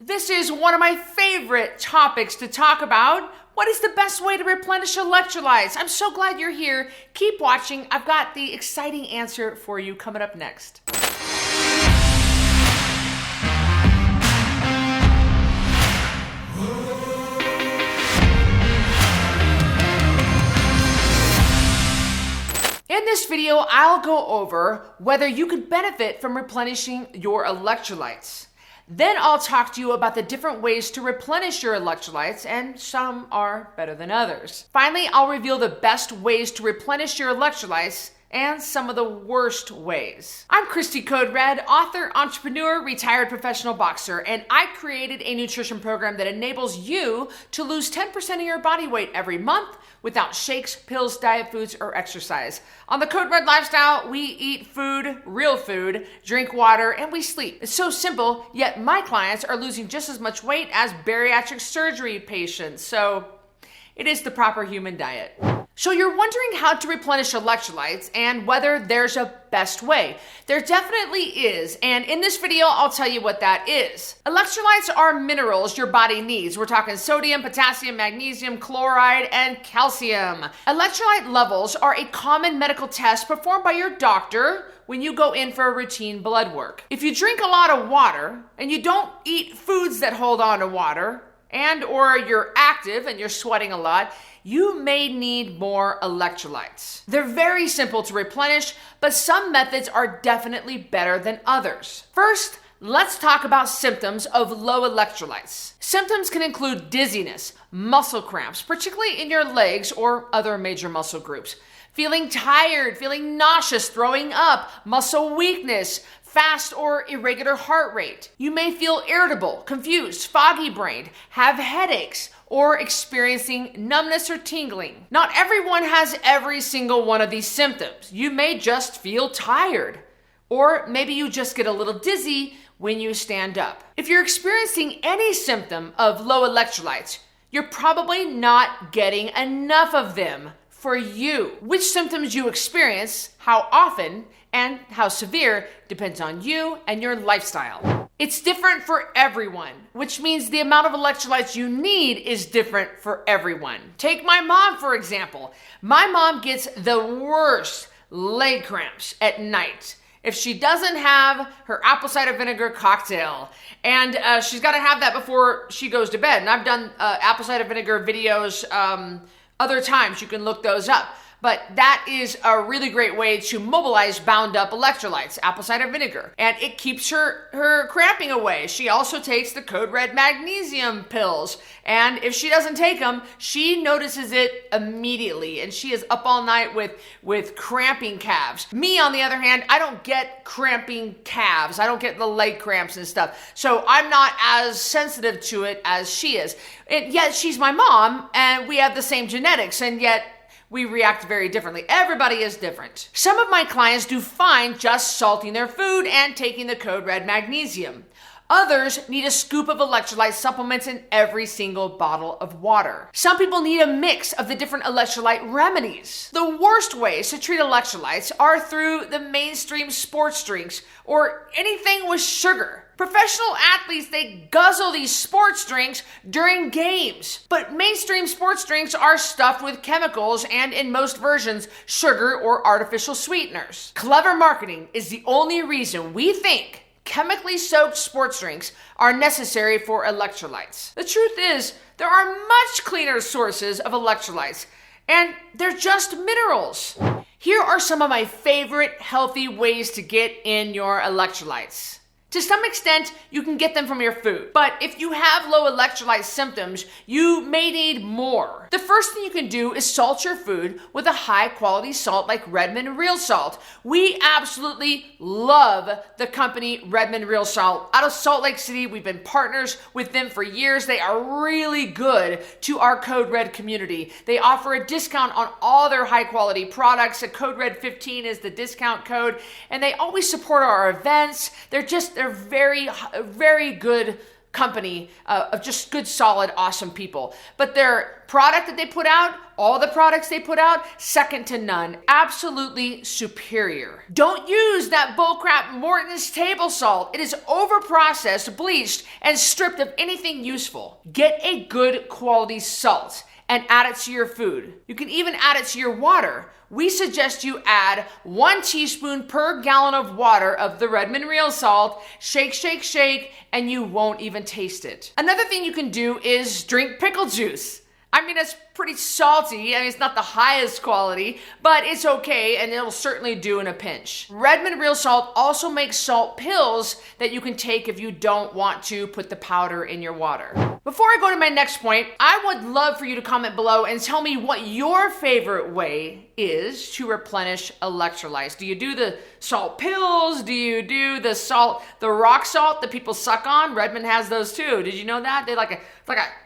This is one of my favorite topics to talk about. What is the best way to replenish electrolytes? I'm so glad you're here. Keep watching. I've got the exciting answer for you coming up next. In this video, I'll go over whether you could benefit from replenishing your electrolytes. Then I'll talk to you about the different ways to replenish your electrolytes, and some are better than others. Finally, I'll reveal the best ways to replenish your electrolytes and some of the worst ways. I'm Cristy Code Red, author, entrepreneur, retired professional boxer, and I created a nutrition program that enables you to lose 10% of your body weight every month without shakes, pills, diet foods, or exercise. On the Code Red lifestyle, we eat food, real food, drink water, and we sleep. It's so simple, yet my clients are losing just as much weight as bariatric surgery patients. So it is the proper human diet. So you're wondering how to replenish electrolytes and whether there's a best way. There definitely is, and in this video, I'll tell you what that is. Electrolytes are minerals your body needs. We're talking sodium, potassium, magnesium, chloride, and calcium. Electrolyte levels are a common medical test performed by your doctor when you go in for a routine blood work. If you drink a lot of water and you don't eat foods that hold on to water, and or you're active and you're sweating a lot, you may need more electrolytes. They're very simple to replenish, but some methods are definitely better than others. First, let's talk about symptoms of low electrolytes. Symptoms can include dizziness, muscle cramps, particularly in your legs or other major muscle groups, feeling tired, feeling nauseous, throwing up, muscle weakness, fast or irregular heart rate. You may feel irritable, confused, foggy-brained, have headaches, or experiencing numbness or tingling. Not everyone has every single one of these symptoms. You may just feel tired, or maybe you just get a little dizzy when you stand up. If you're experiencing any symptom of low electrolytes, you're probably not getting enough of them for you. Which symptoms you experience, how often, and how severe depends on you and your lifestyle. It's different for everyone, which means the amount of electrolytes you need is different for everyone. Take my mom, for example. My mom gets the worst leg cramps at night if she doesn't have her apple cider vinegar cocktail. And she's got to have that before she goes to bed. And I've done apple cider vinegar videos other times. You can look those up. But that is a really great way to mobilize bound up electrolytes, apple cider vinegar. And it keeps her cramping away. She also takes the Code Red magnesium pills. And if she doesn't take them, she notices it immediately. And she is up all night with cramping calves. Me, on the other hand, I don't get cramping calves. I don't get the leg cramps and stuff. So I'm not as sensitive to it as she is. And yet she's my mom and we have the same genetics, and yet we react very differently. Everybody is different. Some of my clients do fine just salting their food and taking the Code Red magnesium. Others need a scoop of electrolyte supplements in every single bottle of water. Some people need a mix of the different electrolyte remedies. The worst ways to treat electrolytes are through the mainstream sports drinks or anything with sugar. Professional athletes, they guzzle these sports drinks during games. But mainstream sports drinks are stuffed with chemicals and, in most versions, sugar or artificial sweeteners. Clever marketing is the only reason we think chemically soaked sports drinks are necessary for electrolytes. The truth is, there are much cleaner sources of electrolytes, and they're just minerals. Here are some of my favorite healthy ways to get in your electrolytes. To some extent, you can get them from your food. But if you have low electrolyte symptoms, you may need more. The first thing you can do is salt your food with a high quality salt like Redmond Real Salt. We absolutely love the company Redmond Real Salt. Out of Salt Lake City, we've been partners with them for years. They are really good to our Code Red community. They offer a discount on all their high quality products. A Code Red 15 is the discount code, and they always support our events. They're very, very good company of just good, solid, awesome people. But their product that they put out, all the products they put out, second to none. Absolutely superior. Don't use that bullcrap Morton's table salt. It is overprocessed, bleached, and stripped of anything useful. Get a good quality salt and add it to your food. You can even add it to your water. We suggest you add 1 teaspoon per gallon of water of the Redmond Real Salt, shake, shake, shake, and you won't even taste it. Another thing you can do is drink pickle juice. I mean, it's pretty salty. I mean, it's not the highest quality, but it's okay, and it'll certainly do in a pinch. Redmond Real Salt also makes salt pills that you can take if you don't want to put the powder in your water. Before I go to my next point, I would love for you to comment below and tell me what your favorite way is to replenish electrolytes. Do you do the salt pills? Do you do the salt, the rock salt that people suck on? Redmond has those too. Did you know that? They're like a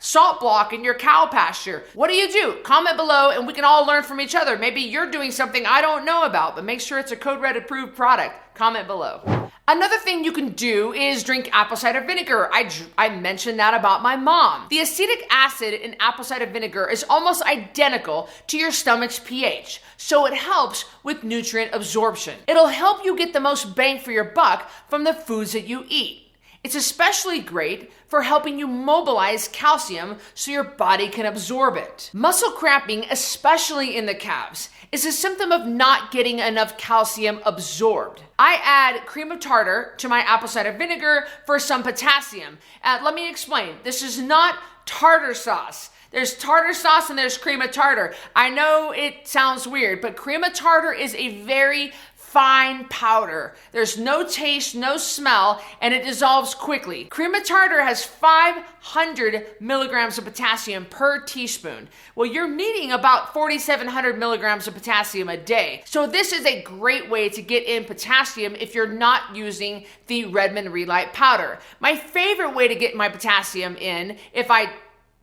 salt block in your cow pasture. What do you do? Comment below and we can all learn from each other. Maybe you're doing something I don't know about, but make sure it's a Code Red approved product. Comment below. Another thing you can do is drink apple cider vinegar. I mentioned that about my mom. The acetic acid in apple cider vinegar is almost identical to your stomach's pH, so it helps with nutrient absorption. It'll help you get the most bang for your buck from the foods that you eat. It's especially great for helping you mobilize calcium so your body can absorb it. Muscle cramping, especially in the calves, is a symptom of not getting enough calcium absorbed. I add cream of tartar to my apple cider vinegar for some potassium. Let me explain. This is not tartar sauce. There's tartar sauce and there's cream of tartar. I know it sounds weird, but cream of tartar is a very fine powder. There's no taste, no smell, and it dissolves quickly. Cream of tartar has 500 milligrams of potassium per teaspoon. Well, you're needing about 4,700 milligrams of potassium a day. So this is a great way to get in potassium if you're not using the Redmond Relight powder. My favorite way to get my potassium in, if I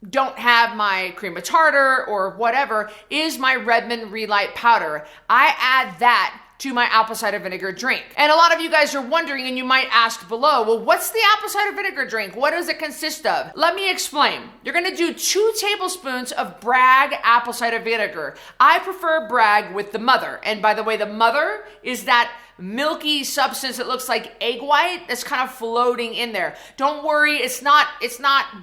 don't have my cream of tartar or whatever, is my Redmond Relight powder. I add that to my apple cider vinegar drink. And a lot of you guys are wondering, and you might ask below, well, what's the apple cider vinegar drink? What does it consist of? Let me explain. You're gonna do 2 tablespoons of Bragg apple cider vinegar. I prefer Bragg with the mother. And by the way, the mother is that milky substance that looks like egg white that's kind of floating in there. Don't worry, it's not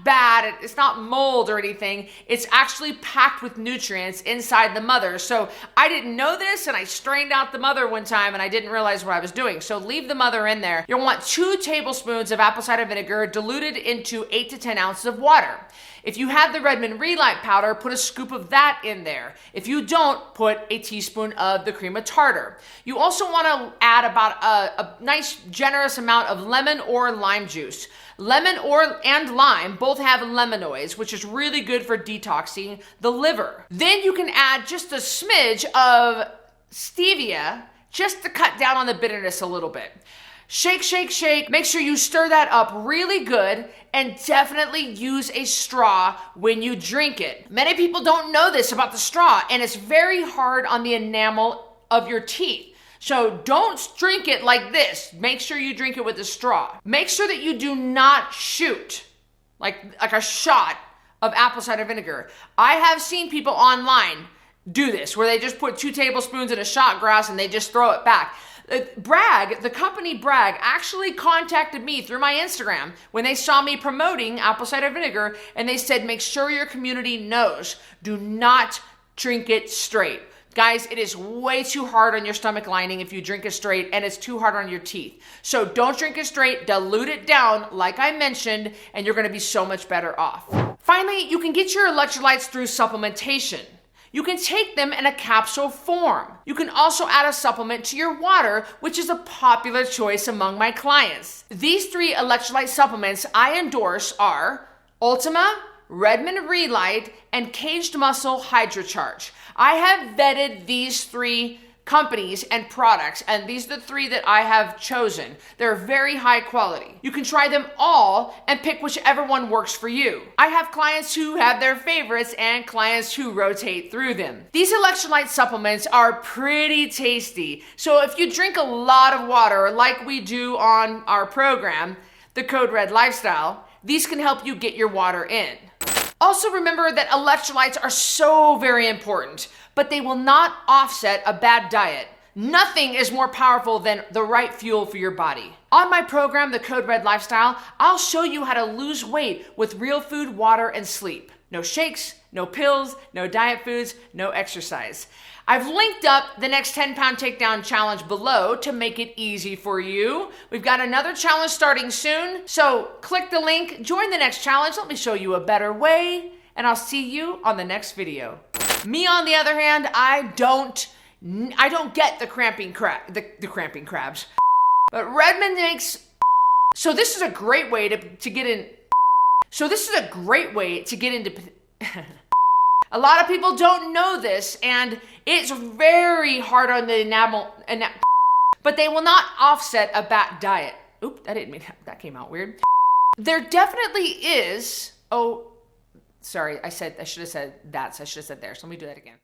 bad, it's not mold or anything. It's actually packed with nutrients inside the mother. So I didn't know this, and I strained out the mother one time and I didn't realize what I was doing. So leave the mother in there. You'll want 2 tablespoons of apple cider vinegar diluted into 8 to 10 ounces of water. If you have the Redmond Relight powder, put a scoop of that in there. If you don't, put a teaspoon of the cream of tartar. You also want to add about a nice generous amount of lemon or lime juice. Lemon and lime both have lemanoids, which is really good for detoxing the liver. Then you can add just a smidge of stevia just to cut down on the bitterness a little bit. Shake, shake, shake. Make sure you stir that up really good and definitely use a straw when you drink it. Many people don't know this about the straw, and it's very hard on the enamel of your teeth. So don't drink it like this. Make sure you drink it with a straw. Make sure that you do not shoot like a shot of apple cider vinegar. I have seen people online do this where they just put 2 tablespoons in a shot glass and they just throw it back. Bragg, the company Bragg, actually contacted me through my Instagram when they saw me promoting apple cider vinegar, and they said, make sure your community knows, do not drink it straight. Guys, it is way too hard on your stomach lining if you drink it straight, and it's too hard on your teeth. So don't drink it straight, dilute it down like I mentioned, and you're gonna be so much better off. Finally, you can get your electrolytes through supplementation. You can take them in a capsule form. You can also add a supplement to your water, which is a popular choice among my clients. These 3 electrolyte supplements I endorse are Ultima, Redmond Relight, and Kaged Muscle Hydra-Charge. I have vetted these 3 companies and products, and these are the 3 that I have chosen. They're very high quality. You can try them all and pick whichever one works for you. I have clients who have their favorites and clients who rotate through them. These electrolyte supplements are pretty tasty, so if you drink a lot of water like we do on our program, the Code Red Lifestyle, These can help you get your water in. Also remember that electrolytes are so very important, but they will not offset a bad diet. Nothing is more powerful than the right fuel for your body. On my program, the Code Red Lifestyle, I'll show you how to lose weight with real food, water, and sleep. No shakes, no pills, no diet foods, no exercise. I've linked up the next 10-pound takedown challenge below to make it easy for you. We've got another challenge starting soon, so click the link, join the next challenge, let me show you a better way, and I'll see you on the next video. Me, on the other hand, I don't get the cramping crabs. But Redmond makes, so this is a great way to get in. So this is a great way to get into, a lot of people don't know this, and it's very hard on the enamel, but they will not offset a bad diet. Oop, that came out weird. There definitely is, oh, sorry, I should have said that, so I should have said there, so let me do that again.